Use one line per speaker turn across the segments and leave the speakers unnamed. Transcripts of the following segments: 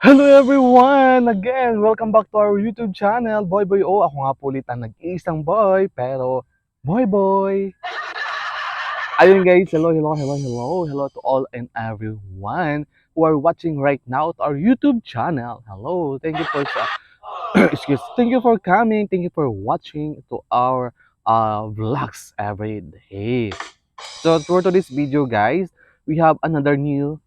Hello everyone! Again, welcome back to our YouTube channel, Boy Boy O. Ako nga po ulit ang nag-iisang boy, pero boy boy. Ayun guys, hello to all and everyone who are watching right now to our YouTube channel. Hello, thank you for thank you for coming, thank you for watching to our vlogs every day. So for today's video guys, we have another new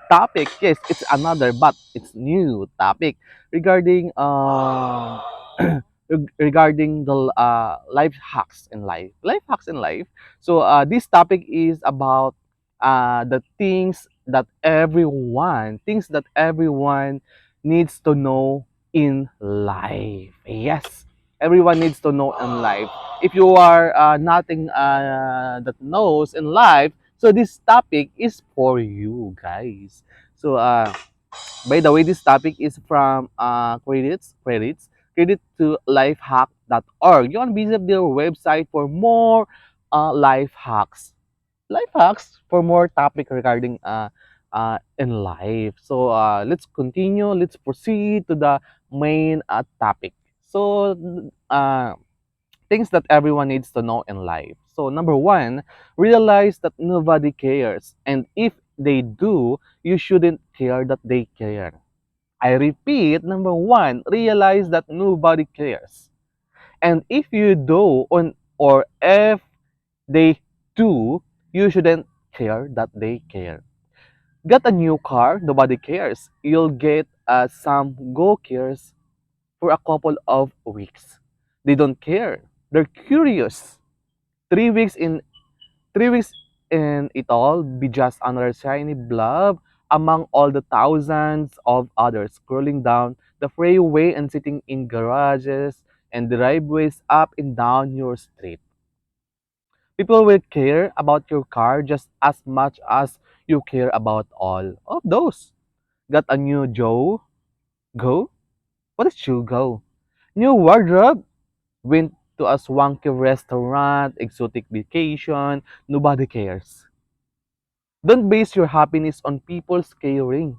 topic. Yes, it's another but it's new topic regarding regarding the life hacks in life. Life hacks in life. So this topic is about the things that everyone needs to know in life. Yes, everyone needs to know in life. If you are nothing that knows in life, so this topic is for you guys. So by the way, this topic is from credit to lifehack.org. You can visit their website for more life hacks. Life hacks for more topic regarding in life. So let's continue. Let's proceed to the main topic. So things that everyone needs to know in life. So, number one, realize that nobody cares. And if they do, you shouldn't care that they care. I repeat, number one, realize that nobody cares. And if you do, or if they do, you shouldn't care that they care. Get a new car, nobody cares. You'll get some go cares for a couple of weeks. They don't care. They're curious. 3 weeks in 3 weeks in it all be just another shiny blob among all the thousands of others scrolling down the freeway and sitting in garages and driveways up and down your street. People will care about your car just as much as you care about all of those. Got a new Joe? Go? What is Joe go? New wardrobe? Went to a swanky restaurant, exotic vacation, nobody cares. Don't base your happiness on people's caring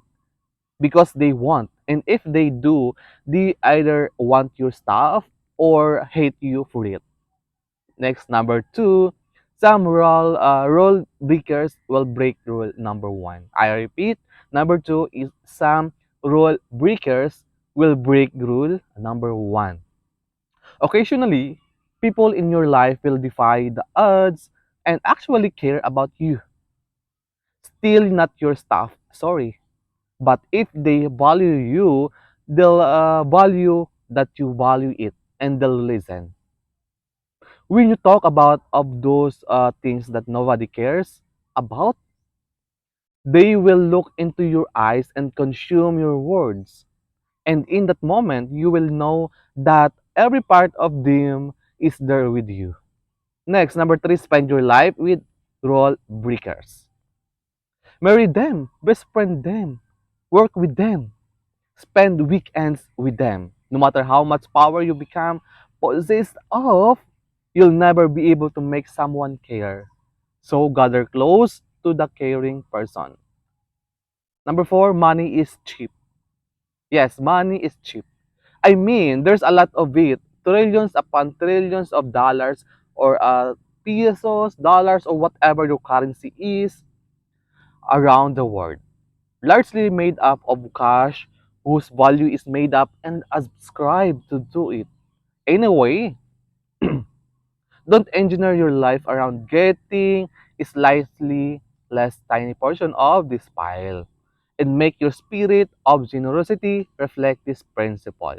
because they want. And if they do, they either want your stuff or hate you for it. Next, number two, some rule breakers will break rule number one. I repeat, number two is some rule breakers will break rule number one. Occasionally, people in your life will defy the odds and actually care about you. Still not your stuff, sorry. But if they value you, they'll value that you value it and they'll listen. When you talk about of those things that nobody cares about, they will look into your eyes and consume your words. And in that moment, you will know that every part of them is there with you. Next, number three, spend your life with role breakers. Marry them, best friend them, work with them, spend weekends with them. No matter how much power you become possessed of, you'll never be able to make someone care. So gather close to the caring person. Number four, money is cheap. Yes, money is cheap. I mean, there's a lot of it. Trillions upon trillions of dollars or pesos, dollars, or whatever your currency is around the world, largely made up of cash whose value is made up and ascribed to do it. Anyway, don't engineer your life around getting a slightly less tiny portion of this pile and make your spirit of generosity reflect this principle.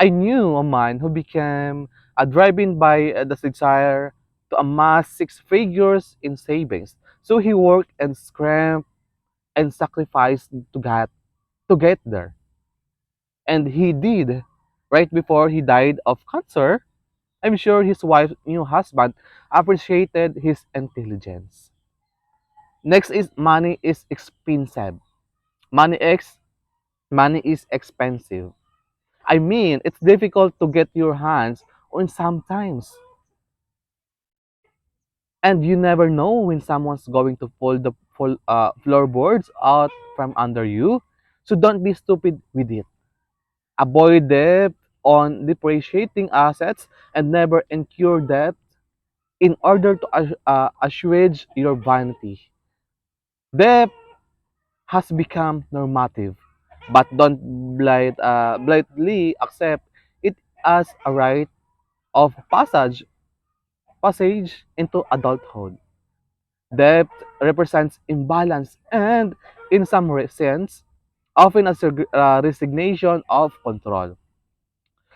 I knew a man who became driven by the desire to amass six figures in savings. So he worked and scrapped and sacrificed to get there. And he did. Right before he died of cancer, I'm sure his wife's new husband appreciated his intelligence. Next is money is expensive. Money X, money is expensive. I mean, it's difficult to get your hands on sometimes. And you never know when someone's going to pull the floorboards out from under you. So don't be stupid with it. Avoid debt on depreciating assets and never incur debt in order to assuage your vanity. Debt has become normative, but don't blindly accept it as a rite of passage into adulthood. Debt represents imbalance and, in some sense, often a resignation of control.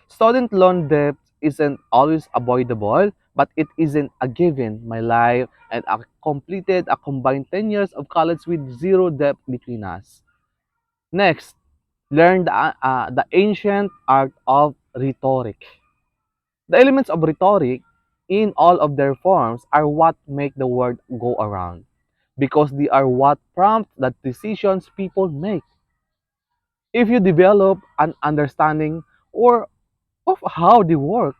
Student loan debt isn't always avoidable, but it isn't a given. My life and I completed a combined 10 years of college with zero debt between us. Next, learn the ancient art of rhetoric. The elements of rhetoric, in all of their forms, are what make the world go around because they are what prompt the decisions people make. If you develop an understanding or of how they work,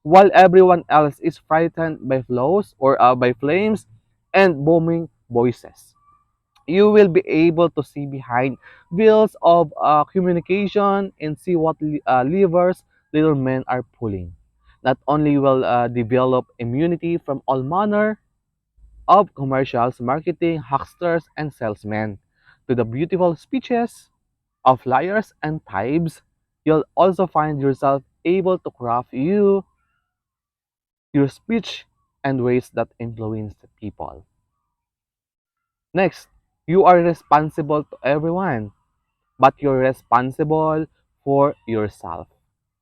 while everyone else is frightened by flows or by flames and booming voices, you will be able to see behind veils of communication and see what levers little men are pulling. Not only will develop immunity from all manner of commercials, marketing, hucksters, and salesmen, to the beautiful speeches of liars and types, you'll also find yourself able to craft your speech and ways that influence the people. Next, you are responsible to everyone, but you're responsible for yourself.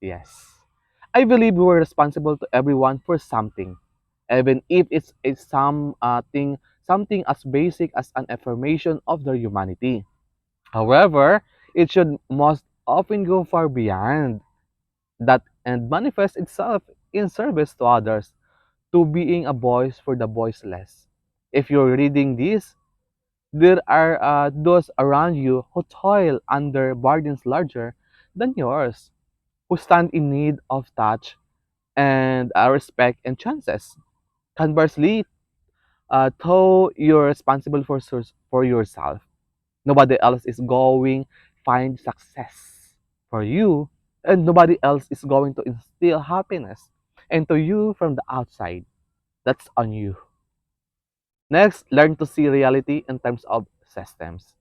Yes. I believe we're responsible to everyone for something, even if it's something as basic as an affirmation of their humanity. However, it should most often go far beyond that and manifest itself in service to others, to being a voice for the voiceless. If you're reading this, there are those around you who toil under burdens larger than yours, who stand in need of touch and respect and chances. Conversely, though you're responsible for yourself, nobody else is going find success for you, and nobody else is going to instill happiness into you from the outside. That's on you. Next, learn to see reality in terms of systems.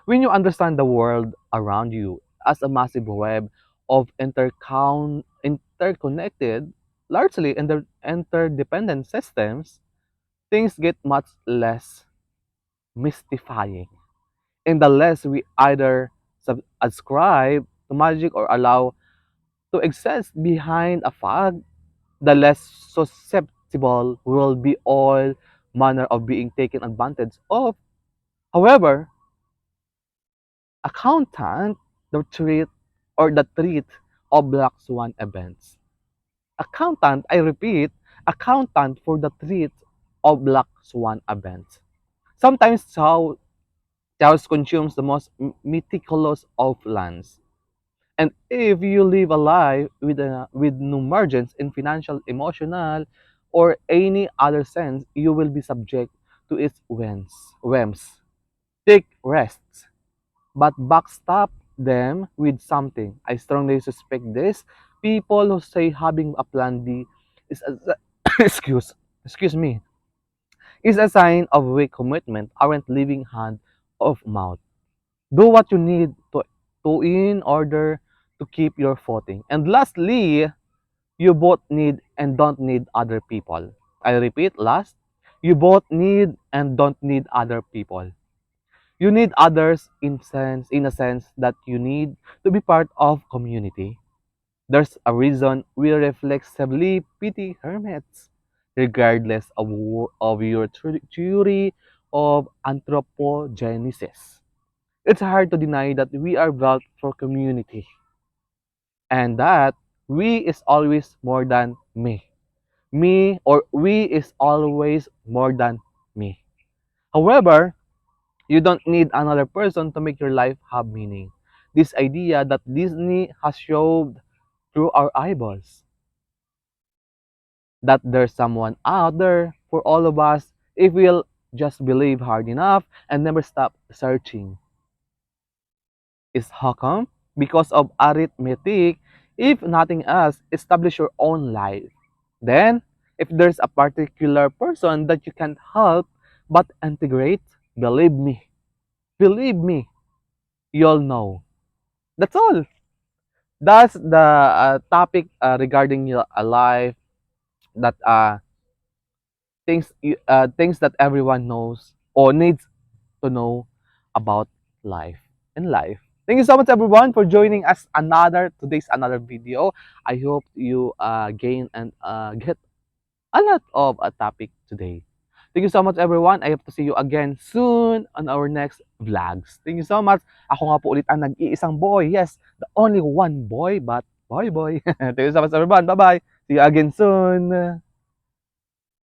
When you understand the world around you as a massive web of interconnected, largely interdependent systems, things get much less mystifying. And the less we either ascribe to magic or allow to exist behind a fog, the less susceptible will be all manner of being taken advantage of. However, accountant the treat of black swan events. Accountant, I repeat, accountant for the treat of black swan events. Sometimes Chaos consumes the most meticulous of lands. And if you live a life with no margins in financial, emotional, or any other sense, you will be subject to its whims. Take rests, but backstop them with something. I strongly suspect this. People who say having a plan B is a, excuse me, is a sign of weak commitment aren't living hand of mouth. Do what you need to in order to keep your footing. And lastly, you both need and don't need other people. I repeat, last, you both need and don't need other people. You need others in a sense that you need to be part of community. There's a reason we reflexively pity hermits, regardless of your theory of anthropogenesis. It's hard to deny that we are built for community and that we is always more than me. Me or we is always more than me. However, you don't need another person to make your life have meaning. This idea that Disney has showed through our eyeballs, that there's someone out there for all of us if we'll just believe hard enough and never stop searching. is how come? Because of arithmetic. If nothing else, establish your own life. Then, if there's a particular person that you can't help but integrate, believe me, you'll know. That's all. That's the topic regarding your life that things that everyone knows or needs to know about life in life. Thank you so much everyone for joining us another video. I hope you gain and get a lot of a topic today. Thank you so much everyone. I hope to see you again soon on our next vlogs. Thank you so much. Ako nga po ulit ang nag-iisang boy. Yes, the only one boy but boy. Thank you so much everyone. Bye-bye. See you again soon.